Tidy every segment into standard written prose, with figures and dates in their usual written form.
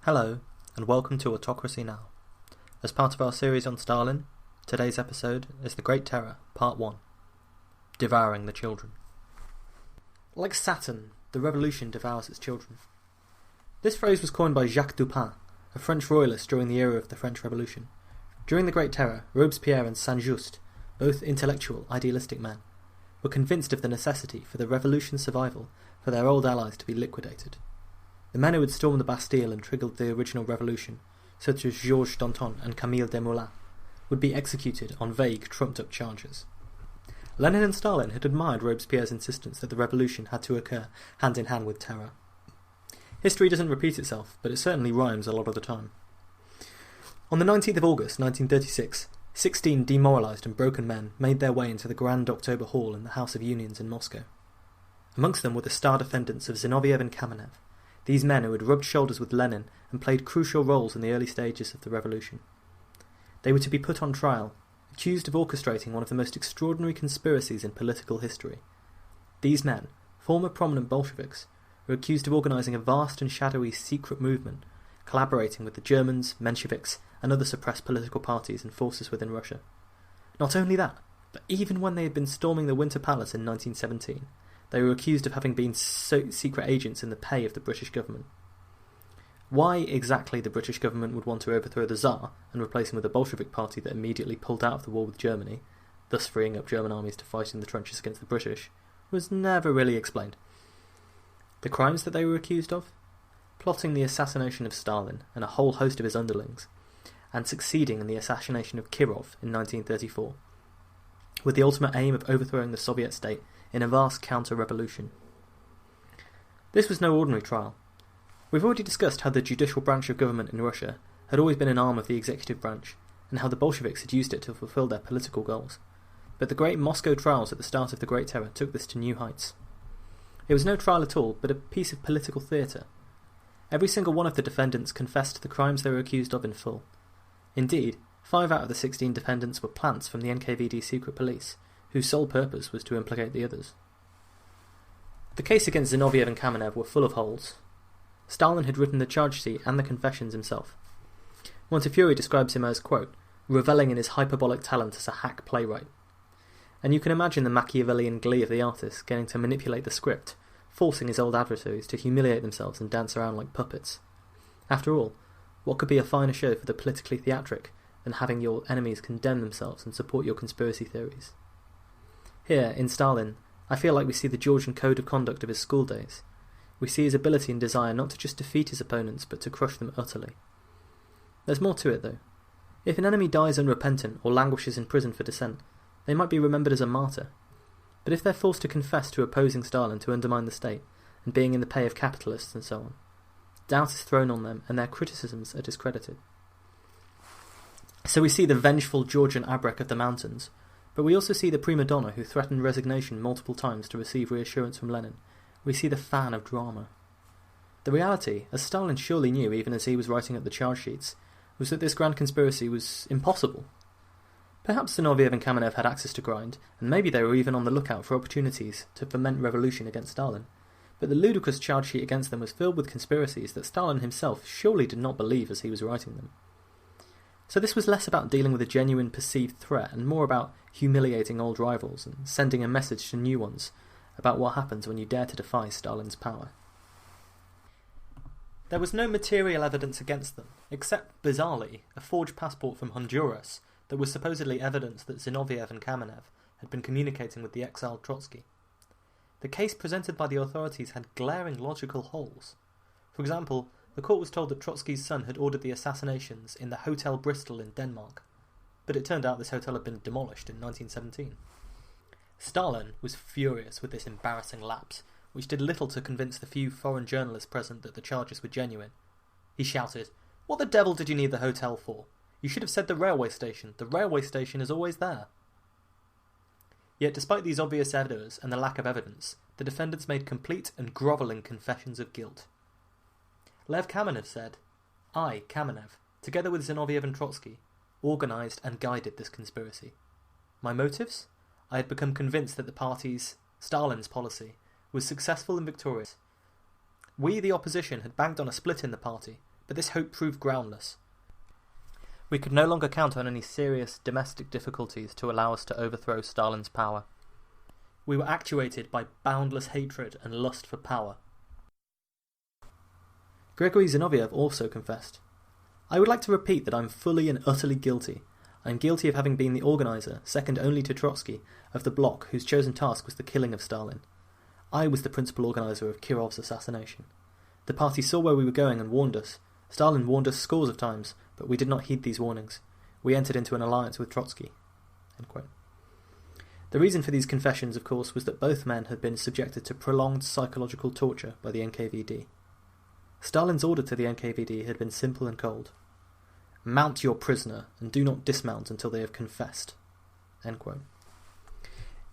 Hello, and welcome to Autocracy Now! As part of our series on Stalin, today's episode is The Great Terror, Part 1, Devouring the Children. Like Saturn, the revolution devours its children. This phrase was coined by Jacques Dupin, a French royalist during the era of the French Revolution. During the Great Terror, Robespierre and Saint-Just, both intellectual, idealistic men, were convinced of the necessity for the revolution's survival for their old allies to be liquidated. The men who had stormed the Bastille and triggered the original revolution, such as Georges Danton and Camille Desmoulins, would be executed on vague, trumped-up charges. Lenin and Stalin had admired Robespierre's insistence that the revolution had to occur hand-in-hand with terror. History doesn't repeat itself, but it certainly rhymes a lot of the time. On the 19th of August 1936, 16 demoralised and broken men made their way into the Grand October Hall in the House of Unions in Moscow. Amongst them were the star defendants of Zinoviev and Kamenev, these men who had rubbed shoulders with Lenin and played crucial roles in the early stages of the revolution. They were to be put on trial, accused of orchestrating one of the most extraordinary conspiracies in political history. These men, former prominent Bolsheviks, were accused of organising a vast and shadowy secret movement, collaborating with the Germans, Mensheviks, and other suppressed political parties and forces within Russia. Not only that, but even when they had been storming the Winter Palace in 1917, they were accused of having been secret agents in the pay of the British government. Why exactly the British government would want to overthrow the Tsar and replace him with a Bolshevik party that immediately pulled out of the war with Germany, thus freeing up German armies to fight in the trenches against the British, was never really explained. The crimes that they were accused of? Plotting the assassination of Stalin and a whole host of his underlings, and succeeding in the assassination of Kirov in 1934, with the ultimate aim of overthrowing the Soviet state in a vast counter-revolution. This was no ordinary trial. We've already discussed how the judicial branch of government in Russia had always been an arm of the executive branch, and how the Bolsheviks had used it to fulfill their political goals. But the great Moscow trials at the start of the Great Terror took this to new heights. It was no trial at all, but a piece of political theatre. Every single one of the defendants confessed the crimes they were accused of in full. Indeed, 5 out of the 16 defendants were plants from the NKVD secret police, whose sole purpose was to implicate the others. The case against Zinoviev and Kamenev were full of holes. Stalin had written the charge sheet and the confessions himself. Montefiore describes him as, quote, revelling in his hyperbolic talent as a hack playwright. And you can imagine the Machiavellian glee of the artist getting to manipulate the script, forcing his old adversaries to humiliate themselves and dance around like puppets. After all, what could be a finer show for the politically theatric than having your enemies condemn themselves and support your conspiracy theories? Here, in Stalin, I feel like we see the Georgian code of conduct of his school days. We see his ability and desire not to just defeat his opponents, but to crush them utterly. There's more to it, though. If an enemy dies unrepentant or languishes in prison for dissent, they might be remembered as a martyr. But if they're forced to confess to opposing Stalin to undermine the state, and being in the pay of capitalists and so on, doubt is thrown on them and their criticisms are discredited. So we see the vengeful Georgian Abrek of the mountains, but we also see the prima donna who threatened resignation multiple times to receive reassurance from Lenin. We see the fan of drama. The reality, as Stalin surely knew even as he was writing up the charge sheets, was that this grand conspiracy was impossible. Perhaps Zinoviev and Kamenev had access to grind, and maybe they were even on the lookout for opportunities to foment revolution against Stalin, but the ludicrous charge sheet against them was filled with conspiracies that Stalin himself surely did not believe as he was writing them. So this was less about dealing with a genuine perceived threat and more about humiliating old rivals and sending a message to new ones about what happens when you dare to defy Stalin's power. There was no material evidence against them, except, bizarrely, a forged passport from Honduras that was supposedly evidence that Zinoviev and Kamenev had been communicating with the exiled Trotsky. The case presented by the authorities had glaring logical holes. For example, the court was told that Trotsky's son had ordered the assassinations in the Hotel Bristol in Denmark, but it turned out this hotel had been demolished in 1917. Stalin was furious with this embarrassing lapse, which did little to convince the few foreign journalists present that the charges were genuine. He shouted, "What the devil did you need the hotel for? You should have said the railway station. The railway station is always there." Yet despite these obvious errors and the lack of evidence, the defendants made complete and grovelling confessions of guilt. Lev Kamenev said, "I, Kamenev, together with Zinoviev and Trotsky, organised and guided this conspiracy. My motives? I had become convinced that the party's, Stalin's policy, was successful and victorious. We, the opposition, had banked on a split in the party, But this hope proved groundless. We could no longer count on any serious domestic difficulties to allow us to overthrow Stalin's power. We were actuated by boundless hatred and lust for power. Grigory Zinoviev also confessed, "I would like to repeat that I am fully and utterly guilty. I am guilty of having been the organiser, second only to Trotsky, of the bloc whose chosen task was the killing of Stalin. I was the principal organiser of Kirov's assassination. The party saw where we were going and warned us. Stalin warned us scores of times, but we did not heed these warnings. We entered into an alliance with Trotsky." End quote. The reason for these confessions, of course, was that both men had been subjected to prolonged psychological torture by the NKVD. Stalin's order to the NKVD had been simple and cold. "Mount your prisoner, and do not dismount until they have confessed." End quote.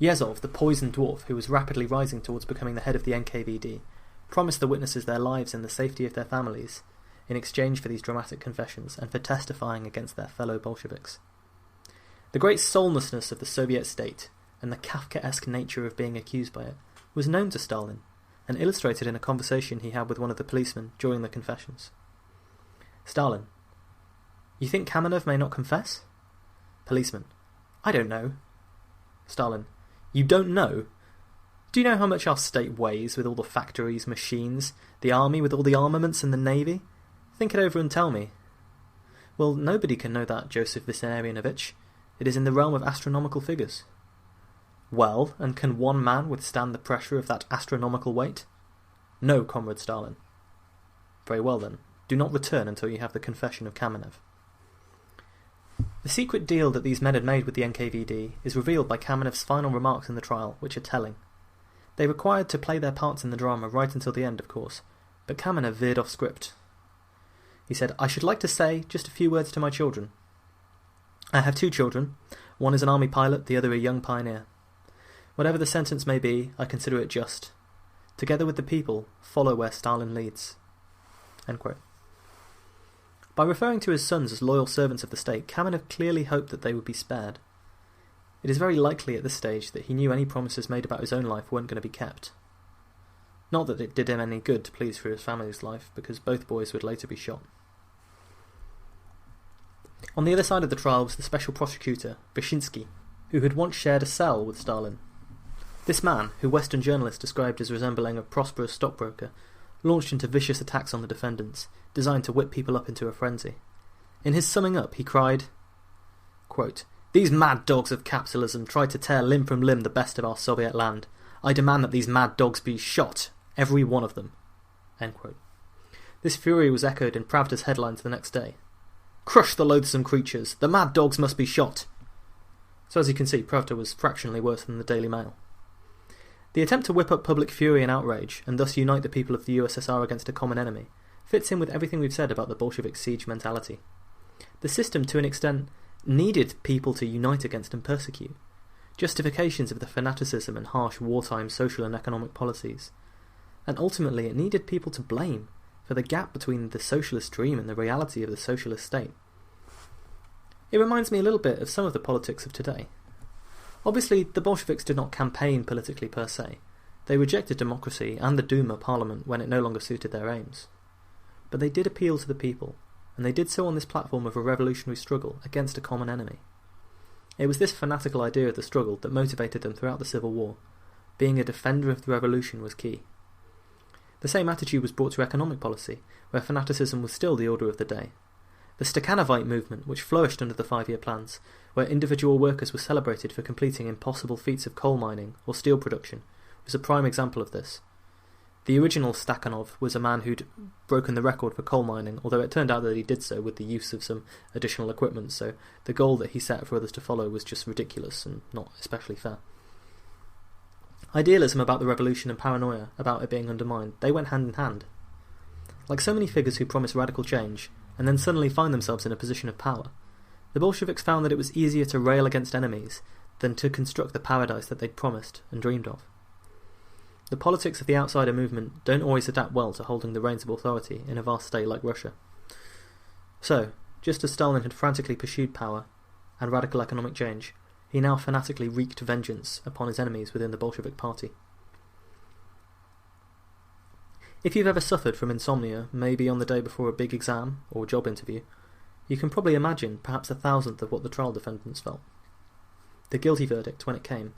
Yezhov, the poisoned dwarf who was rapidly rising towards becoming the head of the NKVD, promised the witnesses their lives and the safety of their families in exchange for these dramatic confessions and for testifying against their fellow Bolsheviks. The great soullessness of the Soviet state and the Kafkaesque nature of being accused by it was known to Stalin and illustrated in a conversation he had with one of the policemen during the confessions. Stalin: "You think Kamenev may not confess?" Policeman: "I don't know." Stalin: "You don't know? Do you know how much our state weighs with all the factories, machines, the army with all the armaments and the navy? Think it over and tell me." "Well, nobody can know that, Joseph Vissarionovich. It is in the realm of astronomical figures." "Well, and can one man withstand the pressure of that astronomical weight?" "No, Comrade Stalin." "Very well then, do not return until you have the confession of Kamenev." The secret deal that these men had made with the NKVD is revealed by Kamenev's final remarks in the trial, which are telling. They required to play their parts in the drama right until the end, of course, but Kamenev veered off script. He said, "I should like to say just a few words to my children. I have 2 children. One is an army pilot, the other a young pioneer. Whatever the sentence may be, I consider it just. Together with the people, follow where Stalin leads." End quote. By referring to his sons as loyal servants of the state, Kamenev clearly hoped that they would be spared. It is very likely at this stage that he knew any promises made about his own life weren't going to be kept. Not that it did him any good to please for his family's life, because both boys would later be shot. On the other side of the trial was the special prosecutor, Wyszynski, who had once shared a cell with Stalin. This man, who Western journalists described as resembling a prosperous stockbroker, launched into vicious attacks on the defendants, designed to whip people up into a frenzy. In his summing up, he cried, quote, "These mad dogs of capitalism tried to tear limb from limb the best of our Soviet land. I demand that these mad dogs be shot, every one of them." End quote. This fury was echoed in Pravda's headlines the next day. "Crush the loathsome creatures, the mad dogs must be shot." So as you can see, Pravda was fractionally worse than the Daily Mail. The attempt to whip up public fury and outrage, and thus unite the people of the USSR against a common enemy, fits in with everything we've said about the Bolshevik siege mentality. The system, to an extent, needed people to unite against and persecute, justifications of the fanaticism and harsh wartime social and economic policies, and ultimately it needed people to blame for the gap between the socialist dream and the reality of the socialist state. It reminds me a little bit of some of the politics of today. Obviously, the Bolsheviks did not campaign politically per se. They rejected democracy and the Duma parliament when it no longer suited their aims. But they did appeal to the people, and they did so on this platform of a revolutionary struggle against a common enemy. It was this fanatical idea of the struggle that motivated them throughout the Civil War. Being a defender of the revolution was key. The same attitude was brought to economic policy, where fanaticism was still the order of the day. The Stakhanovite movement, which flourished under the 5-year plans, where individual workers were celebrated for completing impossible feats of coal mining or steel production, was a prime example of this. The original Stakhanov was a man who'd broken the record for coal mining, although it turned out that he did so with the use of some additional equipment, so the goal that he set for others to follow was just ridiculous and not especially fair. Idealism about the revolution and paranoia about it being undermined, they went hand in hand. Like so many figures who promise radical change, and then suddenly find themselves in a position of power, the Bolsheviks found that it was easier to rail against enemies than to construct the paradise that they'd promised and dreamed of. The politics of the outsider movement don't always adapt well to holding the reins of authority in a vast state like Russia. So, just as Stalin had frantically pursued power and radical economic change, he now fanatically wreaked vengeance upon his enemies within the Bolshevik party. If you've ever suffered from insomnia, maybe on the day before a big exam or job interview, you can probably imagine perhaps 1,000th of what the trial defendants felt. The guilty verdict, when it came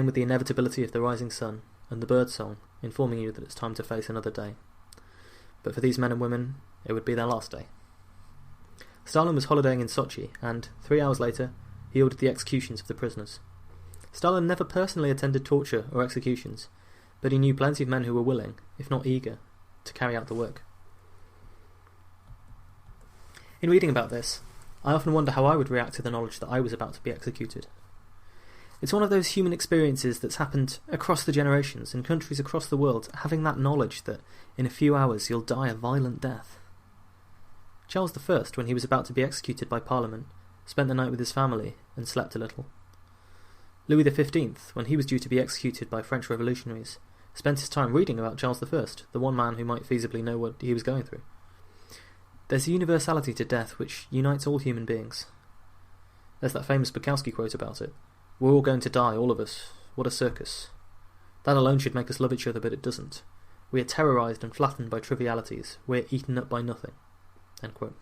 with the inevitability of the rising sun and the bird song informing you that it's time to face another day. But for these men and women, it would be their last day. Stalin was holidaying in Sochi, and 3 hours later, he ordered the executions of the prisoners. Stalin never personally attended torture or executions, but he knew plenty of men who were willing, if not eager, to carry out the work. In reading about this, I often wonder how I would react to the knowledge that I was about to be executed. It's one of those human experiences that's happened across the generations in countries across the world, having that knowledge that in a few hours you'll die a violent death. Charles I, when he was about to be executed by Parliament, spent the night with his family and slept a little. Louis XV, when he was due to be executed by French revolutionaries, spent his time reading about Charles I, the one man who might feasibly know what he was going through. There's a universality to death which unites all human beings. There's that famous Bukharin quote about it. We're all going to die, all of us. What a circus. That alone should make us love each other, but it doesn't. We are terrorised and flattened by trivialities. We're eaten up by nothing. End quote.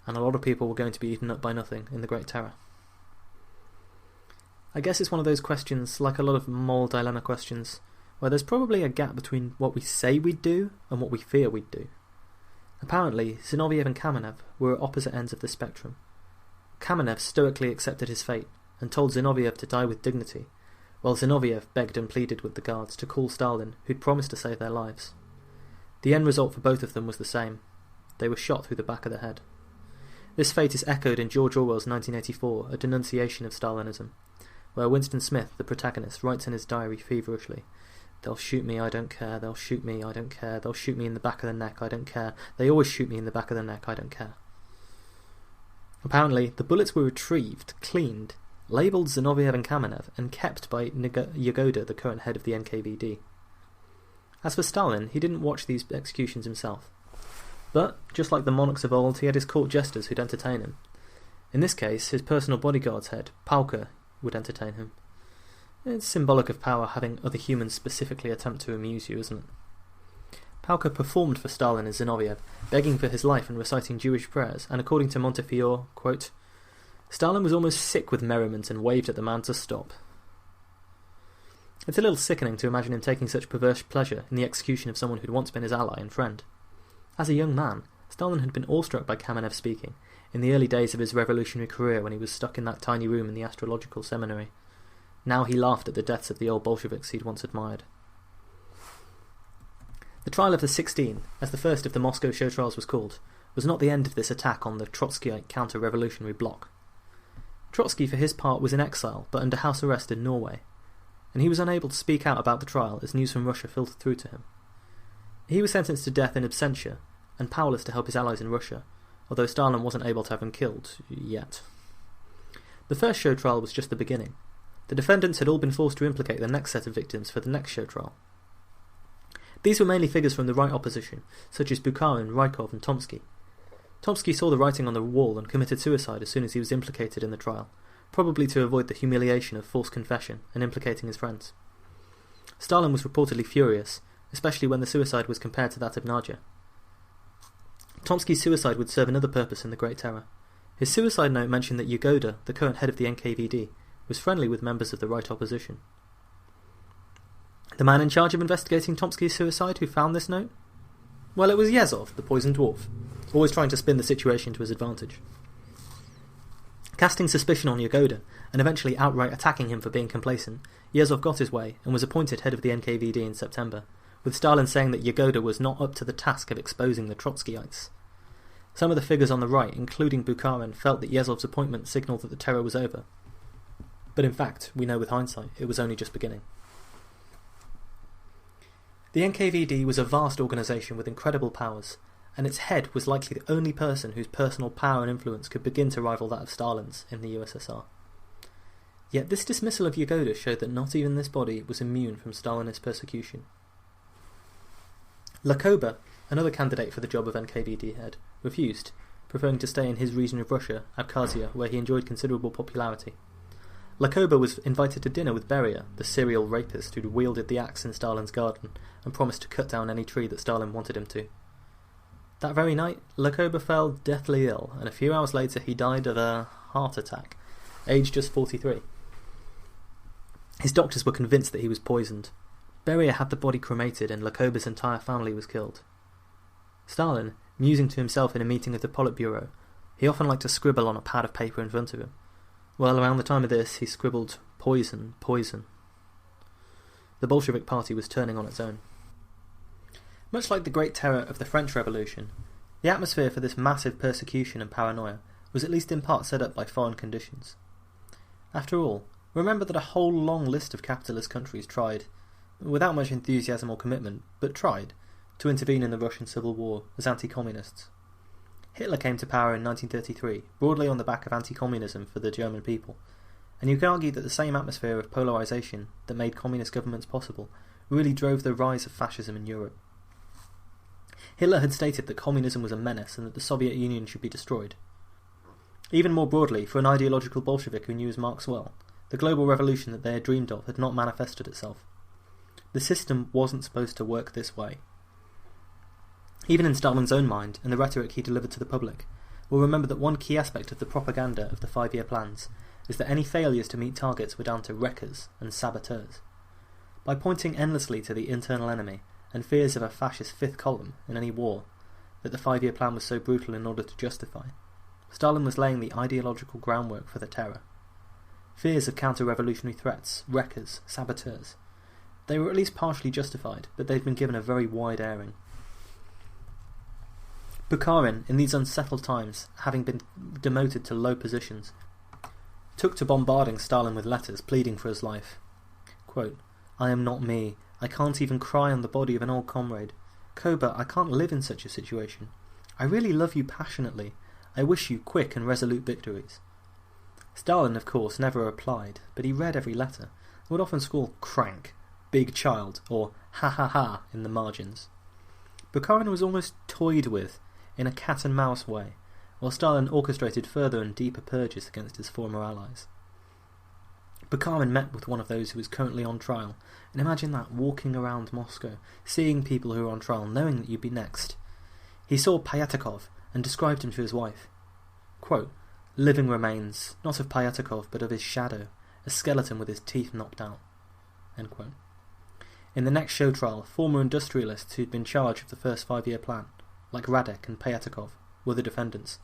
And a lot of people were going to be eaten up by nothing in the Great Terror. I guess it's one of those questions, like a lot of moral dilemma questions, where there's probably a gap between what we say we'd do and what we fear we'd do. Apparently, Zinoviev and Kamenev were at opposite ends of the spectrum. Kamenev stoically accepted his fate and told Zinoviev to die with dignity, while Zinoviev begged and pleaded with the guards to call Stalin, who'd promised to save their lives. The end result for both of them was the same. They were shot through the back of the head. This fate is echoed in George Orwell's 1984, A Denunciation of Stalinism, where Winston Smith, the protagonist, writes in his diary feverishly, "They'll shoot me, I don't care. They'll shoot me, I don't care. They'll shoot me in the back of the neck, I don't care. They always shoot me in the back of the neck, I don't care." Apparently, the bullets were retrieved, cleaned, labelled Zinoviev and Kamenev, and kept by Yagoda, the current head of the NKVD. As for Stalin, he didn't watch these executions himself. But, just like the monarchs of old, he had his court jesters who'd entertain him. In this case, his personal bodyguard's head, Pauka, would entertain him. It's symbolic of power having other humans specifically attempt to amuse you, isn't it? Pauka performed for Stalin as Zinoviev, begging for his life and reciting Jewish prayers, and according to Montefiore, quote, Stalin was almost sick with merriment and waved at the man to stop. It's a little sickening to imagine him taking such perverse pleasure in the execution of someone who'd once been his ally and friend. As a young man, Stalin had been awestruck by Kamenev speaking, in the early days of his revolutionary career when he was stuck in that tiny room in the astrological seminary. Now he laughed at the deaths of the old Bolsheviks he'd once admired. The trial of the 16, as the first of the Moscow show trials was called, was not the end of this attack on the Trotskyite counter-revolutionary bloc. Trotsky, for his part, was in exile, but under house arrest in Norway, and he was unable to speak out about the trial as news from Russia filtered through to him. He was sentenced to death in absentia, and powerless to help his allies in Russia, although Stalin wasn't able to have him killed, yet. The first show trial was just the beginning. The defendants had all been forced to implicate the next set of victims for the next show trial. These were mainly figures from the right opposition, such as Bukharin, Rykov and Trotsky. Trotsky saw the writing on the wall and committed suicide as soon as he was implicated in the trial, probably to avoid the humiliation of false confession and implicating his friends. Stalin was reportedly furious, especially when the suicide was compared to that of Nadia. Trotsky's suicide would serve another purpose in the Great Terror. His suicide note mentioned that Yagoda, the current head of the NKVD, was friendly with members of the right opposition. The man in charge of investigating Trotsky's suicide who found this note? Well, it was Yezhov, the poison dwarf, always trying to spin the situation to his advantage. Casting suspicion on Yagoda, and eventually outright attacking him for being complacent, Yezhov got his way and was appointed head of the NKVD in September, with Stalin saying that Yagoda was not up to the task of exposing the Trotskyites. Some of the figures on the right, including Bukharin, felt that Yezhov's appointment signalled that the terror was over. But in fact, we know with hindsight, it was only just beginning. The NKVD was a vast organisation with incredible powers, and its head was likely the only person whose personal power and influence could begin to rival that of Stalin's in the USSR. Yet this dismissal of Yagoda showed that not even this body was immune from Stalinist persecution. Likova, another candidate for the job of NKVD head, refused, preferring to stay in his region of Russia, Abkhazia, where he enjoyed considerable popularity. Likova was invited to dinner with Beria, the serial rapist who'd wielded the axe in Stalin's garden and promised to cut down any tree that Stalin wanted him to. That very night, Likova fell deathly ill, and a few hours later he died of a heart attack, aged just 43. His doctors were convinced that he was poisoned. Beria had the body cremated and Likova's entire family was killed. Stalin, musing to himself in a meeting of the Politburo, he often liked to scribble on a pad of paper in front of him. Well, around the time of this, he scribbled, "Poison, poison." The Bolshevik party was turning on its own. Much like the Great Terror of the French Revolution, the atmosphere for this massive persecution and paranoia was at least in part set up by foreign conditions. After all, remember that a whole long list of capitalist countries tried, without much enthusiasm or commitment, but tried, to intervene in the Russian Civil War as anti-communists. Hitler came to power in 1933, broadly on the back of anti-communism for the German people, and you can argue that the same atmosphere of polarisation that made communist governments possible really drove the rise of fascism in Europe. Hitler had stated that communism was a menace and that the Soviet Union should be destroyed. Even more broadly, for an ideological Bolshevik who knew his Marx well, the global revolution that they had dreamed of had not manifested itself. The system wasn't supposed to work this way. Even in Stalin's own mind, and the rhetoric he delivered to the public, we'll remember that one key aspect of the propaganda of the 5-year plans is that any failures to meet targets were down to wreckers and saboteurs. By pointing endlessly to the internal enemy and fears of a fascist fifth column in any war that the 5-year plan was so brutal in order to justify, Stalin was laying the ideological groundwork for the terror. Fears of counter-revolutionary threats, wreckers, saboteurs. They were at least partially justified, but they'd been given a very wide airing. Bukharin, in these unsettled times, having been demoted to low positions, took to bombarding Stalin with letters pleading for his life. Quote, "I am not me. I can't even cry on the body of an old comrade. Koba, I can't live in such a situation. I really love you passionately. I wish you quick and resolute victories." Stalin, of course, never replied, but he read every letter and would often scrawl "crank," "big child," or "ha ha ha" in the margins. Bukharin was almost toyed with in a cat-and-mouse way, while Stalin orchestrated further and deeper purges against his former allies. Bukharin met with one of those who was currently on trial, and imagine that, walking around Moscow, seeing people who are on trial, knowing that you'd be next. He saw Pyatakov and described him to his wife. Quote, "Living remains, not of Pyatakov, but of his shadow, a skeleton with his teeth knocked out." End quote. In the next show trial, former industrialists who'd been charged of the first 5-year plan, like Radek and Pyatakov, were the defendants.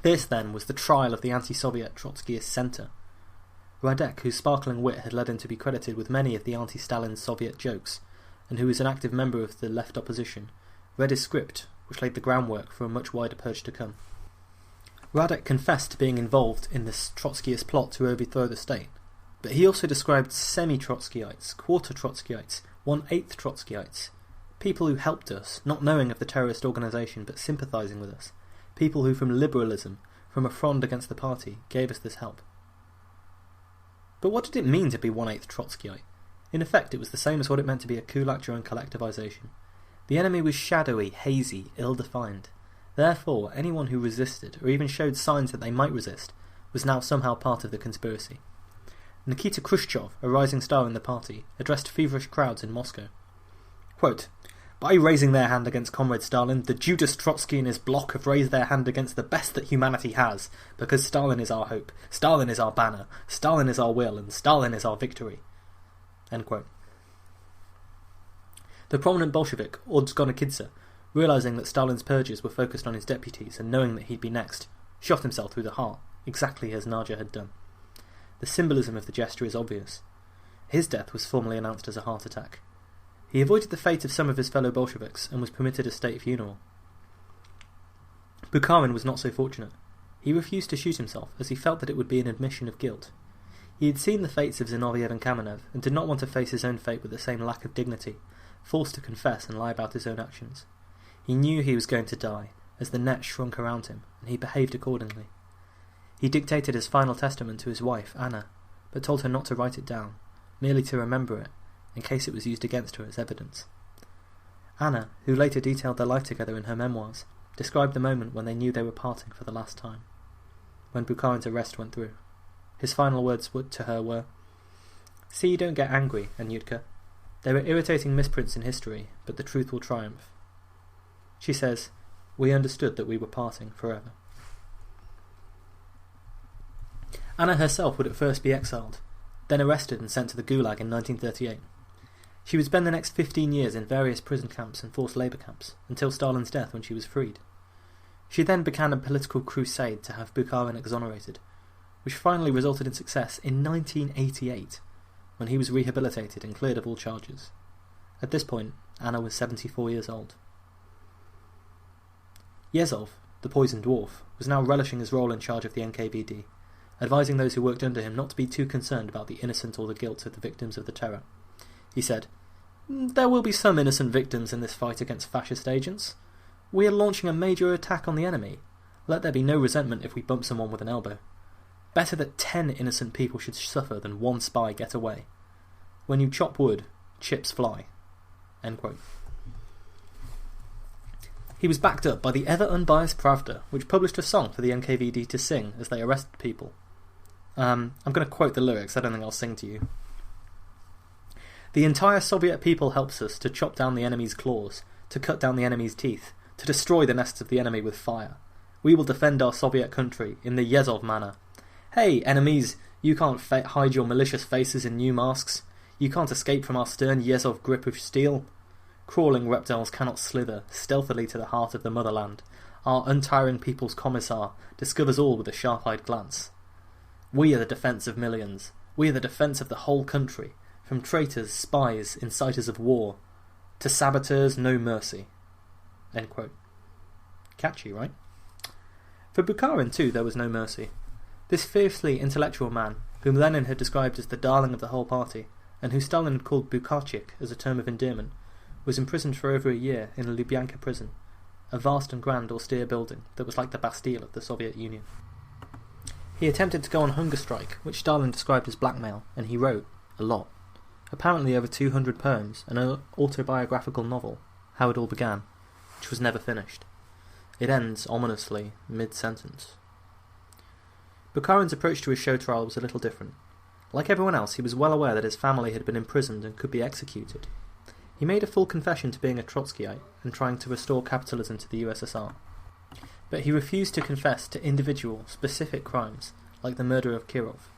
This, then, was the trial of the anti-Soviet Trotskyist centre. Radek, whose sparkling wit had led him to be credited with many of the anti-Stalin Soviet jokes, and who was an active member of the left opposition, read his script, which laid the groundwork for a much wider purge to come. Radek confessed to being involved in this Trotskyist plot to overthrow the state, but he also described semi-Trotskyites, quarter-Trotskyites, 1/8 Trotskyites, people who helped us, not knowing of the terrorist organisation but sympathising with us, people who from liberalism, from a front against the party, gave us this help. But what did it mean to be 1/8 Trotskyite? In effect, it was the same as what it meant to be a kulak during collectivisation. The enemy was shadowy, hazy, ill-defined. Therefore, anyone who resisted, or even showed signs that they might resist, was now somehow part of the conspiracy. Nikita Khrushchev, a rising star in the party, addressed feverish crowds in Moscow. Quote, "By raising their hand against Comrade Stalin, the Judas Trotsky and his bloc have raised their hand against the best that humanity has, because Stalin is our hope, Stalin is our banner, Stalin is our will, and Stalin is our victory." End quote. The prominent Bolshevik, Odzgonakidze, realising that Stalin's purges were focused on his deputies and knowing that he'd be next, shot himself through the heart, exactly as Nadja had done. The symbolism of the gesture is obvious. His death was formally announced as a heart attack. He avoided the fate of some of his fellow Bolsheviks and was permitted a state funeral. Bukharin was not so fortunate. He refused to shoot himself as he felt that it would be an admission of guilt. He had seen the fates of Zinoviev and Kamenev and did not want to face his own fate with the same lack of dignity, forced to confess and lie about his own actions. He knew he was going to die, as the net shrunk around him, and he behaved accordingly. He dictated his final testament to his wife, Anna, but told her not to write it down, merely to remember it, in case it was used against her as evidence. Anna, who later detailed their life together in her memoirs, described the moment when they knew they were parting for the last time, when Bukharin's arrest went through. His final words to her were, "See, don't get angry, Anyutka. They were irritating misprints in history, but the truth will triumph." She says, "We understood that we were parting forever." Anna herself would at first be exiled, then arrested and sent to the Gulag in 1938. She would spend the next 15 years in various prison camps and forced labour camps, until Stalin's death when she was freed. She then began a political crusade to have Bukharin exonerated, which finally resulted in success in 1988, when he was rehabilitated and cleared of all charges. At this point, Anna was 74 years old. Yezhov, the poisoned dwarf, was now relishing his role in charge of the NKVD, advising those who worked under him not to be too concerned about the innocent or the guilt of the victims of the terror. He said, "There will be some innocent victims in this fight against fascist agents. We are launching a major attack on the enemy. Let there be no resentment if we bump someone with an elbow. Better that 10 innocent people should suffer than one spy get away. When you chop wood, chips fly." End quote. He was backed up by the ever-unbiased Pravda, which published a song for the NKVD to sing as they arrested people. I'm going to quote the lyrics, I don't think I'll sing to you. "The entire Soviet people helps us to chop down the enemy's claws, to cut down the enemy's teeth, to destroy the nests of the enemy with fire. We will defend our Soviet country in the Yezhov manner. Hey, enemies, you can't hide your malicious faces in new masks. You can't escape from our stern Yezhov grip of steel. Crawling reptiles cannot slither stealthily to the heart of the motherland. Our untiring people's commissar discovers all with a sharp-eyed glance. We are the defence of millions. We are the defence of the whole country. From traitors, spies, inciters of war. To saboteurs, no mercy." End quote. Catchy, right? For Bukharin, too, there was no mercy. This fiercely intellectual man, whom Lenin had described as the darling of the whole party, and who Stalin had called Bukharchik as a term of endearment, was imprisoned for over a year in a Lubyanka prison, a vast and grand austere building that was like the Bastille of the Soviet Union. He attempted to go on hunger strike, which Stalin described as blackmail, and he wrote a lot. Apparently over 200 poems, and an autobiographical novel, How It All Began, which was never finished. It ends, ominously, mid-sentence. Bukharin's approach to his show trial was a little different. Like everyone else, he was well aware that his family had been imprisoned and could be executed. He made a full confession to being a Trotskyite and trying to restore capitalism to the USSR. But he refused to confess to individual, specific crimes, like the murder of Kirov.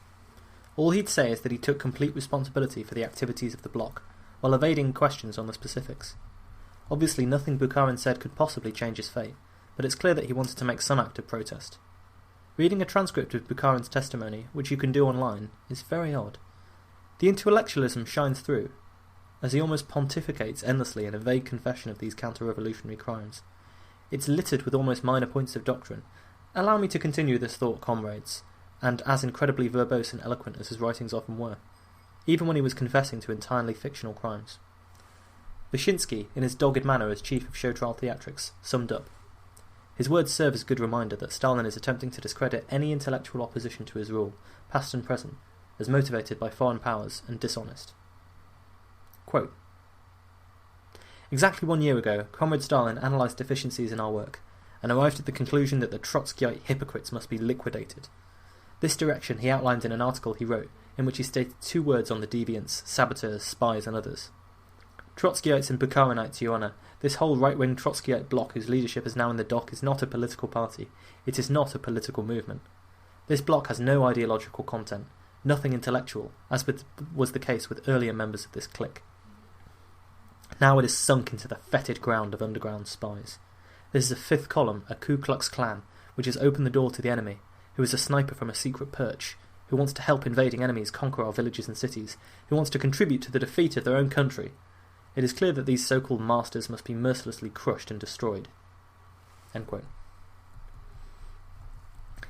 All he'd say is that he took complete responsibility for the activities of the bloc, while evading questions on the specifics. Obviously nothing Bukharin said could possibly change his fate, but it's clear that he wanted to make some act of protest. Reading a transcript of Bukharin's testimony, which you can do online, is very odd. The intellectualism shines through, as he almost pontificates endlessly in a vague confession of these counter-revolutionary crimes. It's littered with almost minor points of doctrine. Allow me to continue this thought, comrades, and as incredibly verbose and eloquent as his writings often were, even when he was confessing to entirely fictional crimes. Wyszynski, in his dogged manner as chief of show trial theatrics, summed up. His words serve as a good reminder that Stalin is attempting to discredit any intellectual opposition to his rule, past and present, as motivated by foreign powers and dishonest. Quote, "Exactly 1 year ago, Comrade Stalin analysed deficiencies in our work, and arrived at the conclusion that the Trotskyite hypocrites must be liquidated. This direction he outlined in an article he wrote, in which he stated 2 words on the deviants, saboteurs, spies and others. Trotskyites and Bukharinites, Your Honour, this whole right-wing Trotskyite bloc whose leadership is now in the dock is not a political party. It is not a political movement. This bloc has no ideological content, nothing intellectual, as was the case with earlier members of this clique. Now it is sunk into the fetid ground of underground spies. This is a 5th column, a Ku Klux Klan, which has opened the door to the enemy, who is a sniper from a secret perch, who wants to help invading enemies conquer our villages and cities, who wants to contribute to the defeat of their own country. It is clear that these so-called masters must be mercilessly crushed and destroyed." End quote.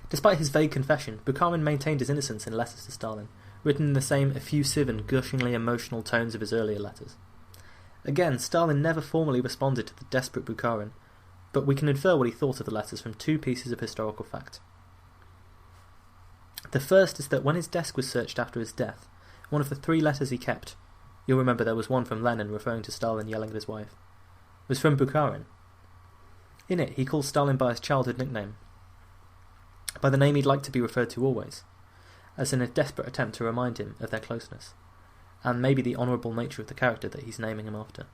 Despite his vague confession, Bukharin maintained his innocence in letters to Stalin, written in the same effusive and gushingly emotional tones of his earlier letters. Again, Stalin never formally responded to the desperate Bukharin, but we can infer what he thought of the letters from 2 pieces of historical fact. The first is that when his desk was searched after his death, one of the 3 letters he kept, you'll remember there was one from Lenin referring to Stalin yelling at his wife, was from Bukharin. In it, he calls Stalin by his childhood nickname, by the name he'd like to be referred to always. as in a desperate attempt to remind him of their closeness, and maybe the honourable nature of the character that he's naming him after.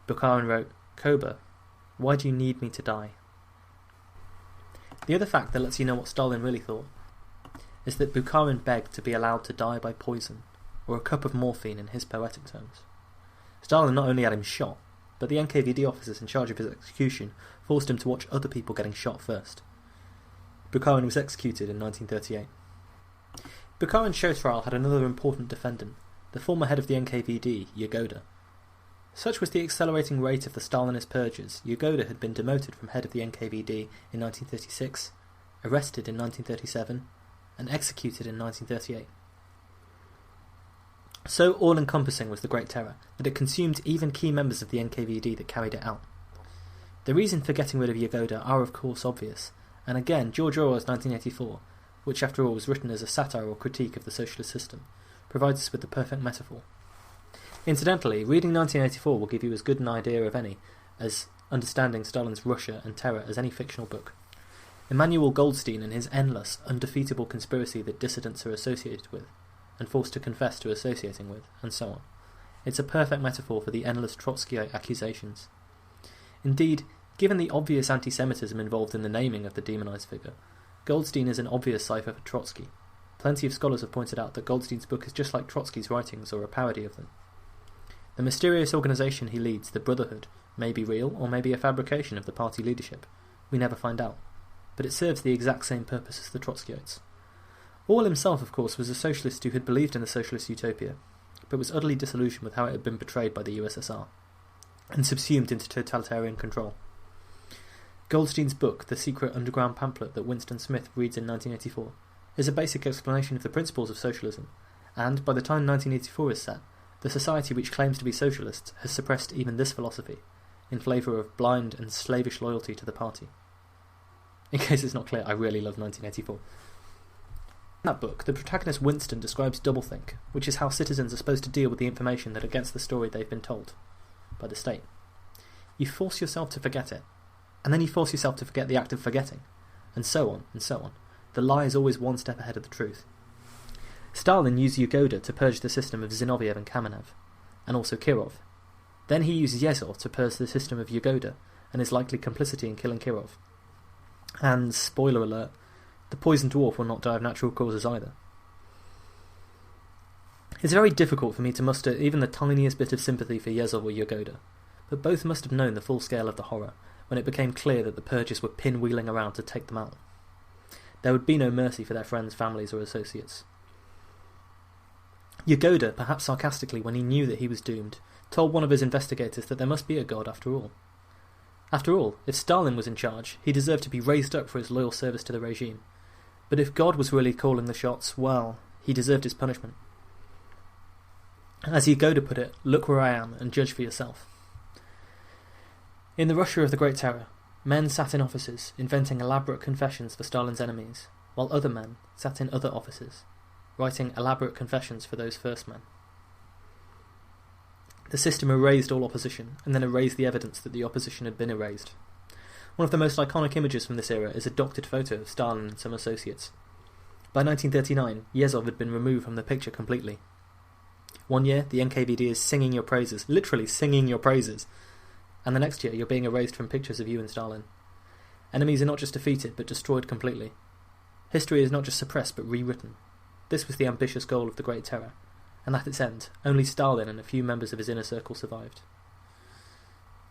Bukharin wrote, "Koba, why do you need me to die?" The other fact that lets you know what Stalin really thought is that Bukharin begged to be allowed to die by poison, or a cup of morphine in his poetic terms. Stalin not only had him shot, but the NKVD officers in charge of his execution forced him to watch other people getting shot first. Bukharin was executed in 1938. Bukharin's show trial had another important defendant, the former head of the NKVD, Yagoda. Such was the accelerating rate of the Stalinist purges, Yagoda had been demoted from head of the NKVD in 1936, arrested in 1937, and executed in 1938. So all-encompassing was the Great Terror that it consumed even key members of the NKVD that carried it out. The reason for getting rid of Yagoda are of course obvious, and again George Orwell's 1984, which after all was written as a satire or critique of the socialist system, provides us with the perfect metaphor. Incidentally, reading 1984 will give you as good an idea of any as understanding Stalin's Russia and terror as any fictional book. Emmanuel Goldstein and his endless, undefeatable conspiracy that dissidents are associated with, and forced to confess to associating with, and so on. It's a perfect metaphor for the endless Trotskyite accusations. Indeed, given the obvious anti-Semitism involved in the naming of the demonised figure, Goldstein is an obvious cipher for Trotsky. Plenty of scholars have pointed out that Goldstein's book is just like Trotsky's writings or a parody of them. The mysterious organisation he leads, the Brotherhood, may be real or may be a fabrication of the party leadership. We never find out. But it serves the exact same purpose as the Trotskyites. Orwell himself, of course, was a socialist who had believed in the socialist utopia, but was utterly disillusioned with how it had been betrayed by the USSR, and subsumed into totalitarian control. Goldstein's book, the secret underground pamphlet that Winston Smith reads in 1984, is a basic explanation of the principles of socialism, and, by the time 1984 is set, the society which claims to be socialist has suppressed even this philosophy, in favour of blind and slavish loyalty to the party. In case it's not clear, I really love 1984. In that book, the protagonist Winston describes doublethink, which is how citizens are supposed to deal with the information that are against the story they've been told by the state. You force yourself to forget it, and then you force yourself to forget the act of forgetting, and so on, and so on. The lie is always one step ahead of the truth. Stalin used Yagoda to purge the system of Zinoviev and Kamenev, and also Kirov. Then he used Yezhov to purge the system of Yagoda, and his likely complicity in killing Kirov. And, spoiler alert, the poison dwarf will not die of natural causes either. It's very difficult for me to muster even the tiniest bit of sympathy for Yezhov or Yagoda, but both must have known the full scale of the horror when it became clear that the purges were pinwheeling around to take them out. There would be no mercy for their friends, families, or associates. Yagoda, perhaps sarcastically when he knew that he was doomed, told one of his investigators that there must be a god after all. After all, if Stalin was in charge, he deserved to be raised up for his loyal service to the regime. But if God was really calling the shots, well, he deserved his punishment. As Yagoda put it, look where I am and judge for yourself. In the Russia of the Great Terror, men sat in offices, inventing elaborate confessions for Stalin's enemies, while other men sat in other offices, writing elaborate confessions for those first men. The system erased all opposition, and then erased the evidence that the opposition had been erased. One of the most iconic images from this era is a doctored photo of Stalin and some associates. By 1939, Yezhov had been removed from the picture completely. One year, the NKVD is singing your praises, literally singing your praises, and the next year you're being erased from pictures of you and Stalin. Enemies are not just defeated, but destroyed completely. History is not just suppressed, but rewritten. This was the ambitious goal of the Great Terror, and at its end, only Stalin and a few members of his inner circle survived.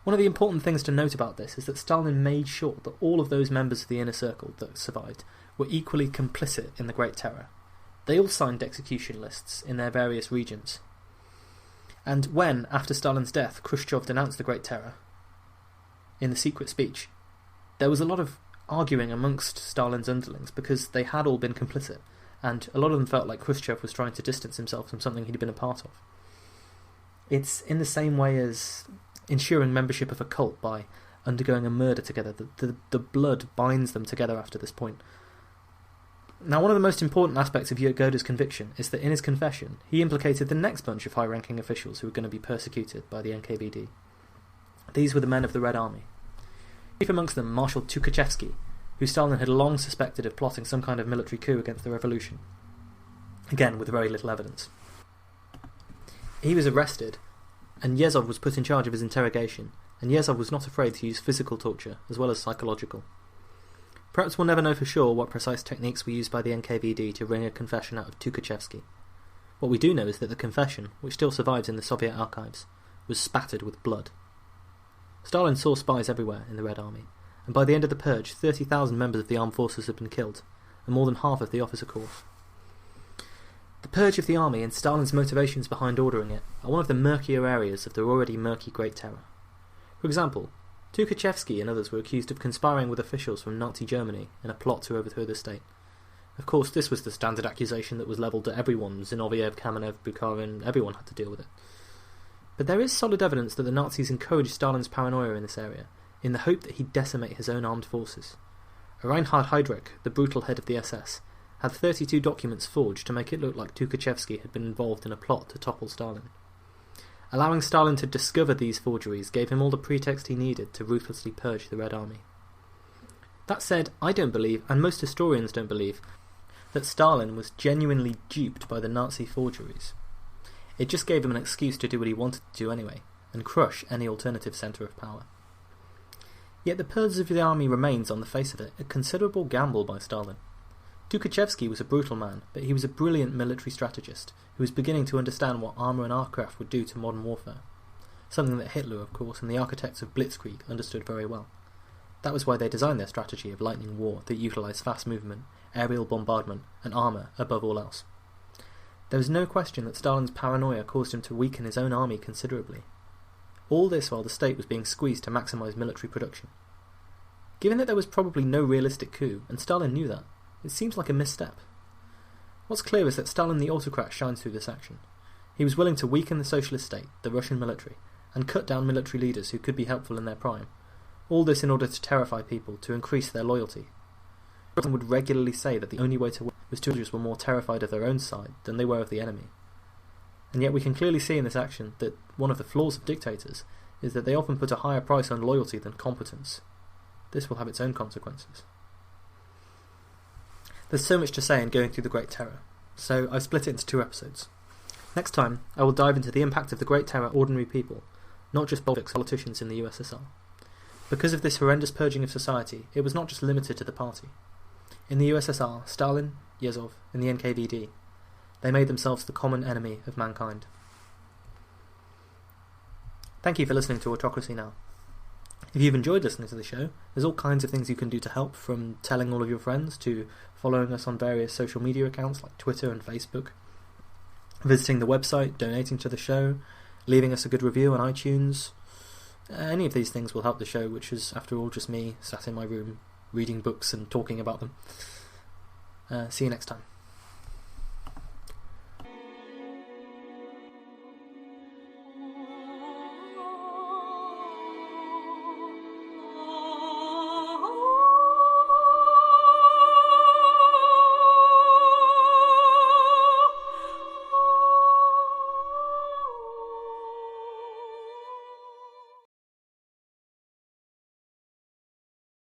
One of the important things to note about this is that Stalin made sure that all of those members of the inner circle that survived were equally complicit in the Great Terror. They all signed execution lists in their various regions. And when, after Stalin's death, Khrushchev denounced the Great Terror in the secret speech, there was a lot of arguing amongst Stalin's underlings because they had all been complicit, and a lot of them felt like Khrushchev was trying to distance himself from something he'd been a part of. It's in the same way as ensuring membership of a cult by undergoing a murder together. The blood binds them together after this point. Now, one of the most important aspects of Yagoda's conviction is that in his confession, he implicated the next bunch of high-ranking officials who were going to be persecuted by the NKVD. These were the men of the Red Army. Chief amongst them, Marshal Tukhachevsky, who Stalin had long suspected of plotting some kind of military coup against the revolution. again with very little evidence. He was arrested, and Yezhov was put in charge of his interrogation, and Yezhov was not afraid to use physical torture as well as psychological. Perhaps we'll never know for sure what precise techniques were used by the NKVD to wring a confession out of Tukhachevsky. What we do know is that the confession, which still survives in the Soviet archives, was spattered with blood. Stalin saw spies everywhere in the Red Army, and by the end of the Purge, 30,000 members of the armed forces had been killed, and more than half of the officer corps. The purge of the army and Stalin's motivations behind ordering it are one of the murkier areas of the already murky Great Terror. For example, Tukhachevsky and others were accused of conspiring with officials from Nazi Germany in a plot to overthrow the state. Of course, this was the standard accusation that was levelled at everyone. Zinoviev, Kamenev, Bukharin, everyone had to deal with it. But there is solid evidence that the Nazis encouraged Stalin's paranoia in this area, in the hope that he'd decimate his own armed forces. Reinhard Heydrich, the brutal head of the SS, had 32 documents forged to make it look like Tukhachevsky had been involved in a plot to topple Stalin. Allowing Stalin to discover these forgeries gave him all the pretext he needed to ruthlessly purge the Red Army. That said, I don't believe, and most historians don't believe, that Stalin was genuinely duped by the Nazi forgeries. It just gave him an excuse to do what he wanted to do anyway, and crush any alternative centre of power. Yet the purge of the army remains, on the face of it, a considerable gamble by Stalin. Tukhachevsky was a brutal man, but he was a brilliant military strategist who was beginning to understand what armour and aircraft would do to modern warfare. Something that Hitler, of course, and the architects of Blitzkrieg understood very well. That was why they designed their strategy of lightning war that utilised fast movement, aerial bombardment, and armour above all else. There was no question that Stalin's paranoia caused him to weaken his own army considerably. All this while the state was being squeezed to maximise military production. Given that there was probably no realistic coup, and Stalin knew that, it seems like a misstep. What's clear is that Stalin the autocrat shines through this action. He was willing to weaken the socialist state, the Russian military, and cut down military leaders who could be helpful in their prime. All this in order to terrify people, to increase their loyalty. Stalin would regularly say that the only way to win was to soldiers were more terrified of their own side than they were of the enemy. And yet we can clearly see in this action that one of the flaws of dictators is that they often put a higher price on loyalty than competence. This will have its own consequences. There's so much to say in going through the Great Terror, so I've split it into 2 episodes. Next time, I will dive into the impact of the Great Terror on ordinary people, not just Bolsheviks or politicians in the USSR. Because of this horrendous purging of society, it was not just limited to the party. In the USSR, Stalin, Yezhov, and the NKVD, they made themselves the common enemy of mankind. Thank you for listening to Autocracy Now! If you've enjoyed listening to the show, there's all kinds of things you can do to help, from telling all of your friends to following us on various social media accounts like Twitter and Facebook, visiting the website, donating to the show, leaving us a good review on iTunes. Any of these things will help the show, which is, after all, just me sat in my room reading books and talking about them. See you next time.